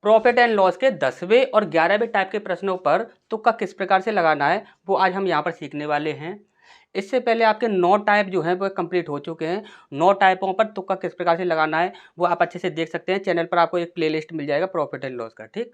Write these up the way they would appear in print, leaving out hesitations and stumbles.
Profit and loss के 10वें और 11वें टाइप के प्रश्नों पर तुक्का किस प्रकार से लगाना है वो आज हम यहाँ पर सीखने वाले हैं। इससे पहले आपके 9 टाइप जो हैं वो कंप्लीट हो चुके हैं। 9 टाइपों पर तुक्का किस प्रकार से लगाना है वो आप अच्छे से देख सकते हैं। चैनल पर आपको एक प्लेलिस्ट मिल जाएगा प्रॉफिट एंड लॉस का, ठीक।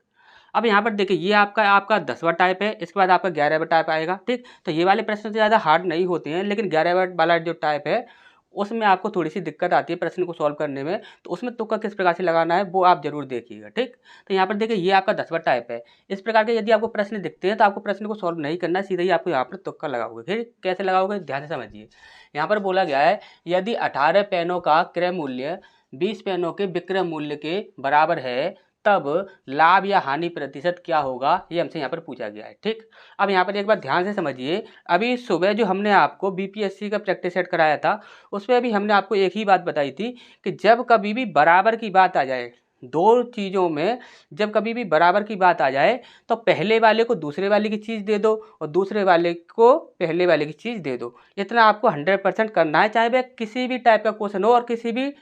अब यहाँ पर देखिए ये आपका 10वां टाइप है, इसके बाद आपका 11वां टाइप आएगा, ठीक। तो ये वाले प्रश्न से ज़्यादा हार्ड नहीं होते हैं, लेकिन 11वां वाला जो टाइप है उसमें आपको थोड़ी सी दिक्कत आती है प्रश्न को सॉल्व करने में। तो उसमें तुक्का किस प्रकार से लगाना है वो आप जरूर देखिएगा, ठीक। तो यहाँ पर देखिए ये आपका 10वां टाइप है। इस प्रकार के यदि आपको प्रश्न दिखते हैं तो आपको प्रश्न को सॉल्व नहीं करना है, सीधा ही आपको यहाँ पर तुक्का लगाओगे। फिर कैसे लगाओगे ध्यान से समझिए। यहाँ पर बोला गया है यदि 18 पेनों का क्रय मूल्य 20 पेनों के विक्रय मूल्य के बराबर है तब लाभ या हानि प्रतिशत क्या होगा, ये हमसे यहाँ पर पूछा गया है, ठीक। अब यहाँ पर एक बार ध्यान से समझिए। अभी सुबह जो हमने आपको बीपीएससी का प्रैक्टिस सेट कराया था उसमें भी हमने आपको एक ही बात बताई थी कि जब कभी भी बराबर की बात आ जाए, दो चीज़ों में जब कभी भी बराबर की बात आ जाए तो पहले वाले को दूसरे वाले की चीज़ दे दो और दूसरे वाले को पहले वाले की चीज़ दे दो। इतना आपको 100% करना है, चाहे वह किसी भी टाइप का क्वेश्चन हो और किसी भी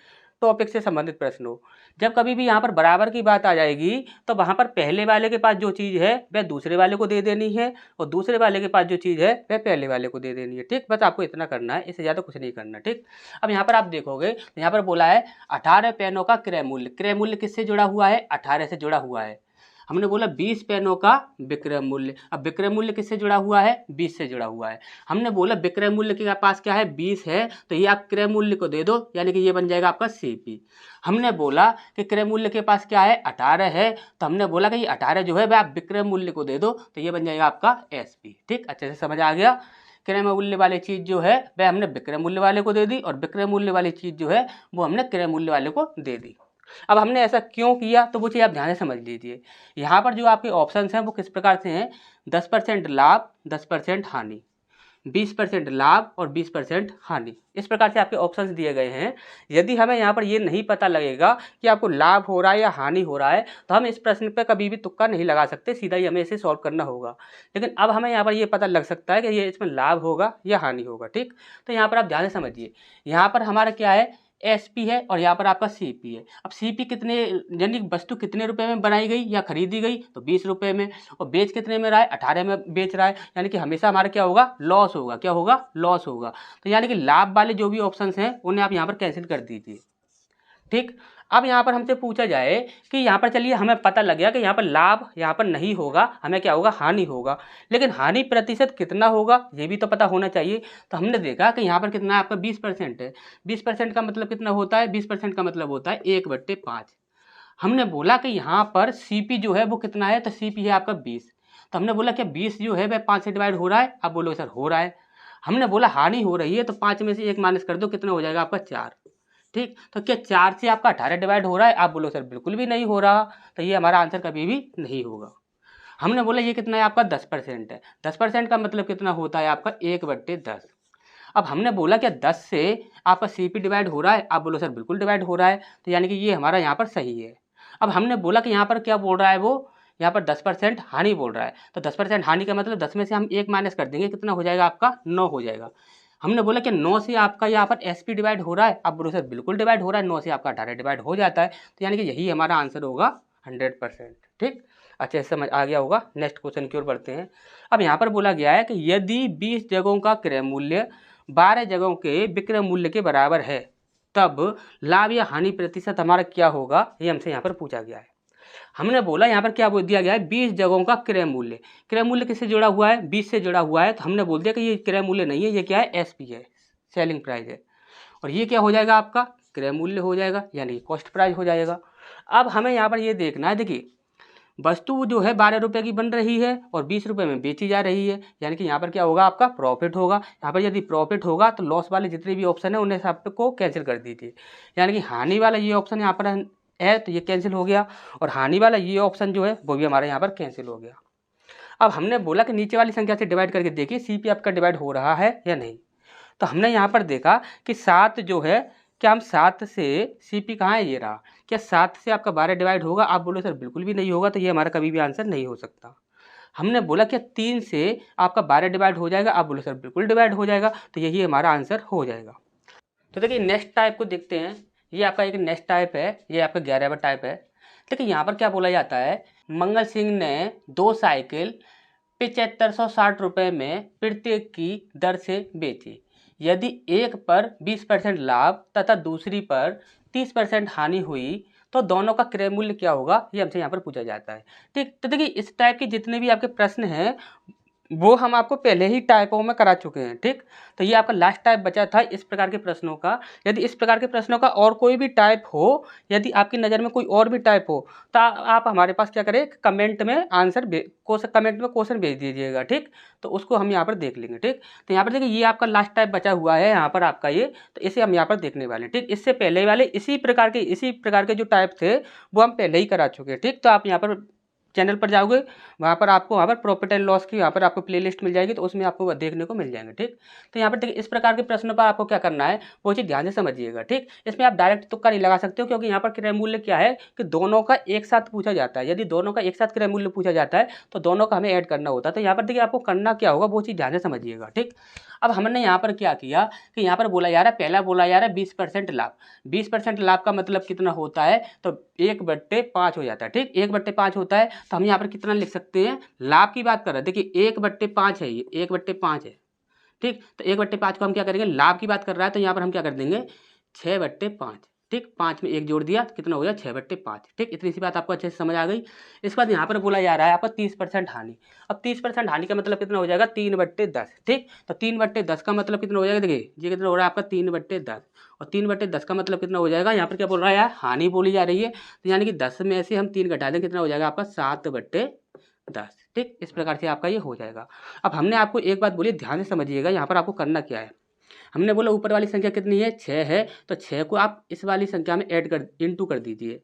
टॉपिक से संबंधित प्रश्न हो। जब कभी भी यहाँ पर बराबर की बात आ जाएगी तो वहाँ पर पहले वाले के पास जो चीज़ है वह दूसरे वाले को दे देनी है और दूसरे वाले के पास जो चीज़ है वह पहले वाले को दे देनी है, ठीक। बस आपको इतना करना है, इससे ज़्यादा कुछ नहीं करना, ठीक। अब यहाँ पर आप देखोगे तो यहाँ पर बोला है 18 पेनों का क्रय मूल्य। क्रय मूल्य किससे जुड़ा हुआ है, 18 से जुड़ा हुआ है। हमने बोला 20 पेनों का विक्रय मूल्य। अब विक्रय मूल्य किससे जुड़ा हुआ है, 20 से जुड़ा हुआ है। हमने बोला विक्रय मूल्य के पास क्या है, 20 है, तो ये आप क्रय मूल्य को दे दो, यानी कि ये बन जाएगा आपका सीपी। हमने बोला कि क्रय मूल्य के पास क्या है, 18 है, तो हमने बोला कि ये 18 जो है वह आप विक्रय मूल्य को दे दो, तो ये बन जाएगा आपका एसपी, ठीक। अच्छे से समझ आ गया। क्रय मूल्य वाली चीज़ जो है वह हमने विक्रय मूल्य वाले को दे दी और विक्रय मूल्य वाली चीज़ जो है वो हमने क्रय मूल्य वाले को दे दी। अब हमने ऐसा क्यों किया तो वो चीज़ आप ध्यान से समझ लीजिए। यहाँ पर जो आपके ऑप्शंस हैं वो किस प्रकार से हैं, 10% लाभ 10% हानि, 20% लाभ और 20% हानि, इस प्रकार से आपके ऑप्शंस दिए गए हैं। यदि हमें यहाँ पर ये नहीं पता लगेगा कि आपको लाभ हो रहा है या हानि हो रहा है तो हम इस प्रश्न पे कभी भी तुक्का नहीं लगा सकते, सीधा ही हमें इसे सॉल्व करना होगा। लेकिन अब हमें यहाँ पर ये पता लग सकता है कि ये इसमें लाभ होगा या हानि होगा, ठीक। तो यहाँ पर आप ध्यान से समझिए। यहाँ पर हमारा क्या है, एसपी है और यहाँ पर आपका सीपी है। अब सीपी कितने, यानी वस्तु कितने रुपए में बनाई गई या खरीदी गई, तो 20 रुपए में, और बेच कितने में रहा है, 18 में बेच रहा है, यानी कि हमेशा हमारा क्या होगा, लॉस होगा। क्या होगा, लॉस होगा। तो यानी कि लाभ वाले जो भी ऑप्शंस हैं उन्हें आप यहाँ पर कैंसिल कर दीजिए, ठीक। अब यहाँ पर हमसे पूछा जाए कि यहाँ पर चलिए हमें पता लग गया कि यहाँ पर लाभ यहाँ पर नहीं होगा, हमें क्या होगा, हानि होगा, लेकिन हानि प्रतिशत कितना होगा ये भी तो पता होना चाहिए। तो हमने देखा कि यहाँ पर कितना है आपका 20% है। 20% का मतलब कितना होता है, 20% का मतलब होता है 1/5। हमने बोला कि यहाँ पर सीपी जो है वो कितना है, तो सीपी है आपका 20। तो हमने बोला क्या 20 जो है वह 5 से डिवाइड हो रहा है, आप बोलोगे सर हो रहा है। हमने बोला हानि हो रही है तो 5 में से 1 माइनस कर दो, कितना हो जाएगा आपका 4, ठीक। तो क्या 4 से आपका 18 डिवाइड हो रहा है, आप बोलो सर बिल्कुल भी नहीं हो रहा, तो ये हमारा आंसर कभी भी नहीं होगा। हमने बोला ये कितना है आपका 10% है। 10% का मतलब कितना होता है आपका 1/10। अब हमने बोला क्या 10 से आपका सीपी डिवाइड हो रहा है, आप बोलो सर बिल्कुल डिवाइड हो रहा है, तो यानी कि ये हमारा यहाँ पर सही है। अब हमने बोला कि यहाँ पर क्या बोल रहा है वो, यहाँ पर 10% हानि बोल रहा है, तो 10% हानि का मतलब 10 में से हम 1 माइनस कर देंगे, कितना हो जाएगा आपका 9 हो जाएगा। हमने बोला कि 9 से आपका यहाँ पर एसपी डिवाइड हो रहा है, आप बोलो सर बिल्कुल डिवाइड हो रहा है, 9 से आपका 18 डिवाइड हो जाता है, तो यानी कि यही हमारा आंसर होगा 100%, ठीक। अच्छे से समझ आ गया होगा। नेक्स्ट क्वेश्चन की ओर बढ़ते हैं। अब यहाँ पर बोला गया है कि यदि 20 जगहों का क्रय मूल्य 12 जगहों के विक्रय मूल्य के बराबर है तब लाभ या हानि प्रतिशत हमारा क्या होगा, ये हमसे यहाँ पर पूछा गया है। हमने बोला यहाँ पर क्या बोल दिया गया है, 20 जगहों का क्रय मूल्य। क्रय मूल्य किससे जुड़ा हुआ है, 20 से जुड़ा हुआ है, तो हमने बोल दिया कि ये क्रय मूल्य नहीं है, ये क्या है, एसपी है, सेलिंग प्राइस है, और ये क्या हो जाएगा आपका क्रय मूल्य हो जाएगा, यानी कॉस्ट प्राइस हो जाएगा। अब हमें यहाँ पर ये देखना है, देखिए वस्तु जो है 12 रुपये की बन रही है और 20 रुपये में बेची जा रही है, यानी कि यहाँ पर क्या होगा, आपका प्रॉफिट होगा। यहाँ पर यदि प्रॉफिट होगा तो लॉस वाले जितने भी ऑप्शन है उन्हें सबको कैंसिल कर दीजिए, यानी कि हानि वाला ये ऑप्शन यहाँ पर है तो ये कैंसिल हो गया, और हानि वाला ये ऑप्शन जो है वो भी हमारे यहाँ पर कैंसिल हो गया। अब हमने बोला कि नीचे वाली संख्या से डिवाइड करके देखिए सीपी आपका डिवाइड हो रहा है या नहीं। तो हमने यहाँ पर देखा कि 7 जो है, क्या हम 7 से सीपी कहाँ है, ये रहा, क्या 7 से आपका 12 डिवाइड होगा, आप बोलो सर बिल्कुल भी नहीं होगा, तो ये हमारा कभी भी आंसर नहीं हो सकता। हमने बोला क्या 3 से आपका 12 डिवाइड हो जाएगा, आप बोलो सर बिल्कुल डिवाइड हो जाएगा, तो यही हमारा आंसर हो जाएगा। तो देखिए नेक्स्ट टाइप को देखते हैं। ये आपका एक नेक्स्ट टाइप है, ये आपका 11वां टाइप है। देखिए यहाँ पर क्या बोला जाता है, मंगल सिंह ने 2 साइकिल 7560 रुपये में प्रत्येक की दर से बेची। यदि एक पर 20% लाभ तथा दूसरी पर 30% हानि हुई तो दोनों का क्रय मूल्य क्या होगा, ये हमसे यहाँ पर पूछा जाता है। ठीक, तो देखिए इस टाइप के जितने भी आपके प्रश्न हैं वो हम आपको पहले ही टाइपों में करा चुके हैं। ठीक, तो ये आपका लास्ट टाइप बचा था इस प्रकार के प्रश्नों का। यदि इस प्रकार के प्रश्नों का और कोई भी टाइप हो, यदि आपकी नज़र में कोई और भी टाइप हो तो आप हमारे पास क्या करें, कमेंट में कमेंट में क्वेश्चन भेज दीजिएगा। ठीक, तो उसको हम यहाँ पर देख लेंगे। ठीक, तो यहाँ पर देखिए ये आपका लास्ट टाइप बचा हुआ है यहाँ पर आपका ये, तो इसे हम यहाँ पर देखने वाले हैं। ठीक, इससे पहले वाले इसी प्रकार के जो टाइप थे वो हम पहले ही करा चुके हैं। ठीक, तो आप यहाँ पर चैनल पर जाओगे, वहाँ पर आपको वहाँ पर प्रॉफिट एंड लॉस की यहाँ पर आपको प्लेलिस्ट मिल जाएगी, तो उसमें आपको देखने को मिल जाएंगे। ठीक, तो यहाँ पर देखिए इस प्रकार के प्रश्नों पर आपको क्या करना है वो चीज़ ध्यान से समझिएगा। ठीक, इसमें आप डायरेक्ट तुक्का नहीं लगा सकते हो, क्योंकि यहाँ पर क्रय मूल्य क्या है कि दोनों का एक साथ पूछा जाता है। यदि दोनों का एक साथ क्रय मूल्य पूछा जाता है तो दोनों का हमें ऐड करना होता है। तो यहाँ पर देखिए आपको करना क्या होगा वो चीज़ ध्यान से समझिएगा। ठीक, अब हमने यहाँ पर क्या किया कि यहाँ पर बोला जा रहा है, पहला बोला जा रहा है 20% लाभ। 20% लाभ का मतलब कितना होता है, तो 1/5 हो जाता है। ठीक, 1/5 होता है, तो हम यहाँ पर कितना लिख सकते हैं, लाभ की बात कर रहे हैं। देखिए 1/5 है, ये 1/5 है। ठीक, तो 1/5 को हम क्या करेंगे, लाभ की बात कर रहा है तो यहाँ पर हम क्या कर देंगे 6/5। ठीक, 5 में 1 जोड़ दिया तो कितना हो गया 6/5। ठीक, इतनी सी बात आपको अच्छे से समझ आ गई। इसके बाद यहाँ पर बोला जा रहा है आपका 30% हानि। अब 30% हानि का मतलब कितना हो जाएगा 3/10। ठीक, तो 3/10 का मतलब कितना हो जाएगा, देखिए ये कितना हो रहा है आपका 3/10, और 3/10 का मतलब कितना हो जाएगा, यहाँ पर क्या बोल रहा है यार, हानि बोली जा रही है, तो यानी कि 10 में से हम 3 घटा दें, कितना हो जाएगा आपका 7/10। ठीक, इस प्रकार से आपका ये हो जाएगा। अब हमने आपको एक बात बोली, ध्यान से समझिएगा, यहाँ पर आपको करना क्या है। हमने बोला ऊपर वाली संख्या कितनी है 6 है, तो 6 को आप इस वाली संख्या में इंटू कर दीजिए।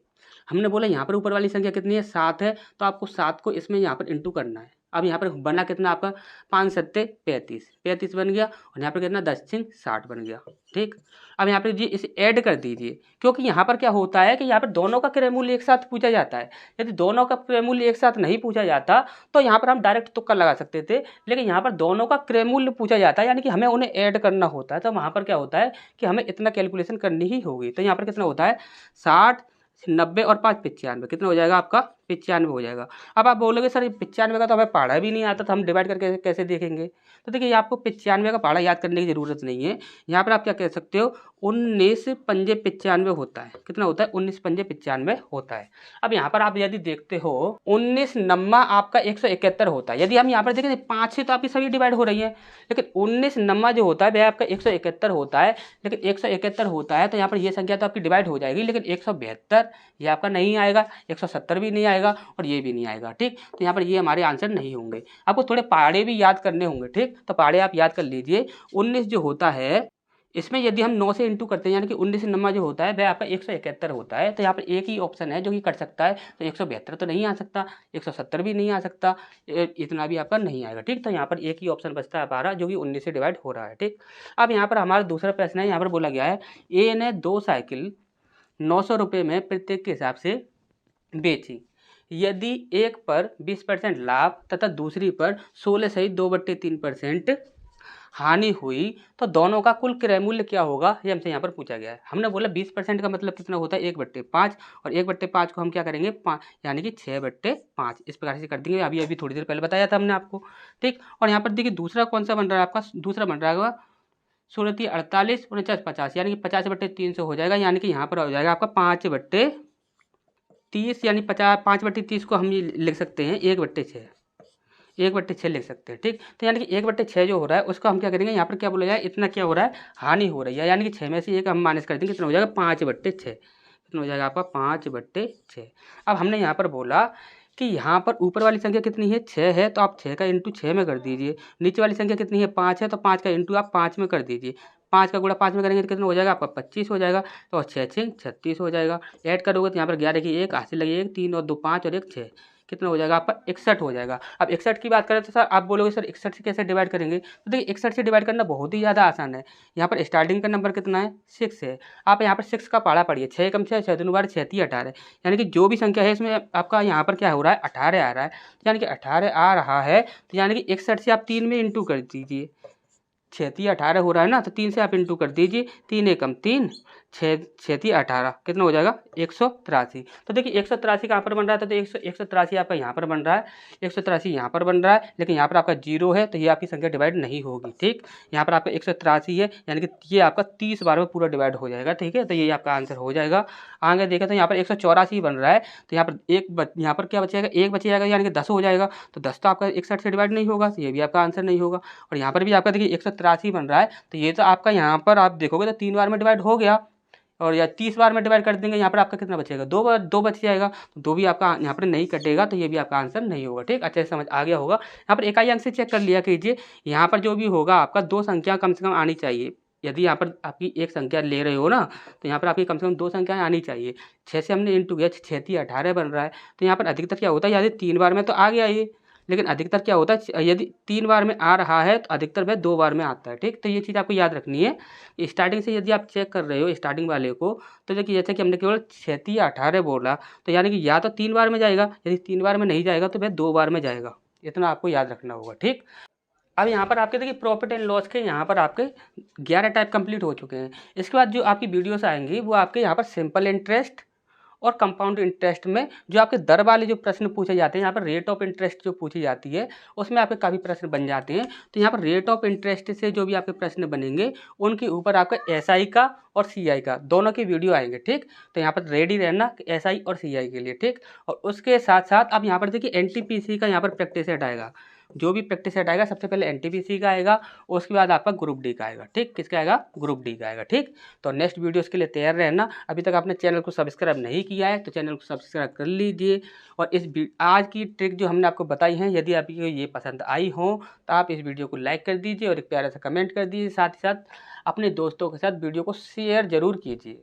हमने बोला यहाँ पर ऊपर वाली संख्या कितनी है 7 है, तो आपको 7 को इसमें यहाँ पर इंटू करना है। अब यहाँ पर बना कितना आपका 5 7 35 बन गया, और यहाँ पर कितना 10 6 60 बन गया। ठीक, अब यहाँ पर जी इसे ऐड कर दीजिए, क्योंकि यहाँ पर क्या होता है कि यहाँ पर दोनों का क्रय मूल्य एक साथ पूछा जाता है। यदि दोनों का क्रय मूल्य एक साथ नहीं पूछा जाता तो यहाँ पर हम डायरेक्ट तुक्का लगा सकते थे, लेकिन यहाँ पर दोनों का क्रय मूल्य पूछा जाता है, यानी कि हमें उन्हें ऐड करना होता है। तो वहाँ पर क्या होता है कि हमें इतना कैलकुलेशन करनी ही होगी। तो यहाँ पर कितना होता है 60 90 और 5 95, कितना हो जाएगा आपका 95 हो जाएगा। अब आप बोलोगे सर 95 का तो हमें पढ़ा भी नहीं आता, तो हम डिवाइड करके कैसे देखेंगे। तो देखिए आपको 95 का पढ़ा याद करने की ज़रूरत नहीं है। यहाँ पर आप क्या कह सकते हो 19 पंजे 95 होता है, कितना होता है 19 पंजे 95 होता है। अब यहाँ पर आप यदि देखते हो 19 नम्मा आपका 171 होता है। यदि हम यहाँ पर देखें 5 से तो आपकी सभी डिवाइड हो रही है, लेकिन 19 नम्मा जो होता है वह आपका 171 होता है। लेकिन 171 होता है तो यहाँ पर ये संख्या तो आपकी डिवाइड हो जाएगी, लेकिन 172 ये आपका नहीं आएगा, 170 भी नहीं आएगा, और ये भी नहीं आएगा। ठीक, तो यहाँ पर ये हमारे आंसर नहीं होंगे। आपको थोड़े पहाड़े भी याद करने होंगे। ठीक, तो पहाड़े आप याद कर लीजिए। 19 जो होता है इसमें यदि हम 9 से इंटू करते हैं, यानी कि 19 नंबर जो होता है वह आपका 171 होता है। तो यहाँ पर एक ही ऑप्शन है जो कि कर सकता है, तो 172 तो नहीं आ सकता, 170 भी नहीं आ सकता, इतना भी आपका नहीं आएगा। ठीक, तो यहाँ पर एक ही ऑप्शन बचता है हमारा जो कि 19 से डिवाइड हो रहा है। ठीक, अब यहाँ पर हमारा दूसरा प्रश्न है, यहाँ पर बोला गया है ए ने 2 साइकिल 900 रुपये में प्रत्येक के हिसाब से बेची। यदि एक पर 20% लाभ तथा दूसरी पर 16 सहित 2/3% हानि हुई तो दोनों का कुल क्रय मूल्य क्या होगा, ये हमसे यहाँ पर पूछा गया है। हमने बोला 20% का मतलब कितना होता है 1/5, और 1/5 को हम क्या करेंगे 5, यानी कि 6/5 इस प्रकार से कर देंगे। अभी थोड़ी देर पहले बताया था हमने आपको। ठीक, और यहाँ पर देखिए दूसरा कौन सा बन रहा है आपका, दूसरा बन रहा है 16 × 48 49 50, यानी कि 50/300 हो जाएगा, यानी कि यहाँ पर हो जाएगा आपका 5/30, यानी 5/30 को हम ये लिख सकते हैं 1/6, 1/6 लिख सकते हैं। ठीक, तो यानी कि 1/6 जो हो रहा है उसको हम क्या करेंगे, यहाँ पर क्या बोला जाए इतना क्या हो रहा है हानि हो रही है, यानी कि 6 में से 1 हम माइनस कर देंगे, कितना हो जाएगा 5/6, कितना हो जाएगा आपका 5/6। अब हमने यहाँ पर बोला कि यहाँ पर ऊपर वाली संख्या कितनी है 6 है, तो आप 6 का इंटू 6 में कर दीजिए। नीचे वाली संख्या कितनी है 5 है, तो 5 का इंटू आप 5 में कर दीजिए। 5 का गुणा 5 में करेंगे तो कितना हो जाएगा आपका 25 हो जाएगा, तो 6 6 36 हो जाएगा। ऐड करोगे तो यहाँ पर 11 की 1 हासिल लगी 1 3 और 2 5 और 1 6, कितना हो जाएगा आपका 61 हो जाएगा। अब 61 की बात करें तो सर आप बोलोगे सर 61 से कैसे डिवाइड करेंगे, तो देखिए 61 से डिवाइड करना बहुत ही ज़्यादा आसान है। यहाँ पर स्टार्टिंग का नंबर कितना है 6 है, आप यहाँ पर 6 का पहाड़ा पढ़िए, 6 कम 6 6 दूनी 12 6 3 18, यानी कि जो भी संख्या है इसमें आपका यहाँ पर क्या हो रहा है 18 आ रहा है, यानी कि 18 आ रहा है, तो यानी कि 61 से आप 3 में इंटू कर दीजिए। 6 3 18 हो रहा है ना, तो 3 से आप इंटू कर दीजिए, 3 एकम 3 6 18 कितना हो जाएगा 183। तो देखिए 183 कहाँ पर बन रहा था, तो 183 आपका यहाँ पर बन रहा है, 183 यहाँ पर बन रहा है, लेकिन यहाँ पर आपका 0 है तो ये आपकी संख्या डिवाइड नहीं होगी। ठीक, यहाँ पर आपका 183 है, यानी कि ये आपका 30 बार में पूरा डिवाइड हो जाएगा। ठीक है, तो ये आपका आंसर हो जाएगा। आगे देखें तो यहाँ पर 184 बन रहा है, तो यहाँ पर यहाँ पर क्या बचेगा, 1 बच जाएगा, यानी कि 10 हो जाएगा। तो 10 तो आपका 61 से डिवाइड नहीं होगा, तो ये भी आपका आंसर नहीं होगा। और यहाँ पर भी आपका देखिए 183 बन रहा है, तो ये तो आपका यहाँ पर आप देखोगे तो 3 बार में डिवाइड हो गया, और या 30 बार में डिवाइड कर देंगे, यहाँ पर आपका कितना बचेगा, 2 बच जाएगा। तो 2 भी आपका यहाँ पर नहीं कटेगा, तो ये भी आपका आंसर नहीं होगा। ठीक, अच्छे से समझ आ गया होगा। यहाँ पर इकाई अंक से चेक कर लिया कीजिए, यहाँ पर जो भी होगा आपका 2 संख्या कम से कम आनी चाहिए। यदि यहाँ पर आपकी एक संख्या ले रहे हो ना, तो यहाँ पर आपकी कम से कम 2 संख्याएं आनी चाहिए। 6 से हमने इंटू किया, 6 18 बन रहा है। तो यहाँ पर अधिकतर क्या होता है, यदि 3 बार में तो आ गया ये, लेकिन अधिकतर क्या होता है, यदि 3 बार में आ रहा है तो अधिकतर वह 2 बार में आता है। ठीक, तो ये चीज़ आपको याद रखनी है। स्टार्टिंग से यदि आप चेक कर रहे हो स्टार्टिंग वाले को, तो देखिए जैसे कि हमने केवल 6 18 बोला, तो यानी कि या तो 3 बार में जाएगा, यदि 3 बार में नहीं जाएगा तो वह 2 बार में जाएगा। इतना आपको याद रखना होगा। ठीक, अब यहाँ पर आपके देखिए प्रॉफिट एंड लॉस के यहाँ पर आपके 11 टाइप कंप्लीट हो चुके हैं। इसके बाद जो आपकी वीडियोस आएंगी वो आपके यहाँ पर सिंपल इंटरेस्ट और कंपाउंड इंटरेस्ट में जो आपके दर वाले जो प्रश्न पूछे जाते हैं, यहाँ पर रेट ऑफ इंटरेस्ट जो पूछी जाती है उसमें आपके काफ़ी प्रश्न बन जाते हैं। तो यहाँ पर रेट ऑफ इंटरेस्ट से जो भी आपके प्रश्न बनेंगे उनके ऊपर आपका एसआई का और सीआई का दोनों की वीडियो आएंगे। ठीक, तो यहाँ पर रेडी रहना एसआई और सीआई के लिए। ठीक, और उसके साथ साथ आप यहाँ पर देखिए एनटीपीसी का यहाँ पर प्रैक्टिस सेट आएगा। जो भी प्रैक्टिस सेट आएगा सबसे पहले एनटीपीसी का आएगा, उसके बाद आपका ग्रुप डी का आएगा। ठीक, किसका आएगा, ग्रुप डी का आएगा। ठीक, तो नेक्स्ट वीडियोस के लिए तैयार रहना। अभी तक आपने चैनल को सब्सक्राइब नहीं किया है तो चैनल को सब्सक्राइब कर लीजिए। और आज की ट्रिक जो हमने आपको बताई है, यदि आपको ये पसंद आई हो तो आप इस वीडियो को लाइक कर दीजिए और एक प्यारा सा कमेंट कर दीजिए। साथ ही साथ अपने दोस्तों के साथ वीडियो को शेयर जरूर कीजिए।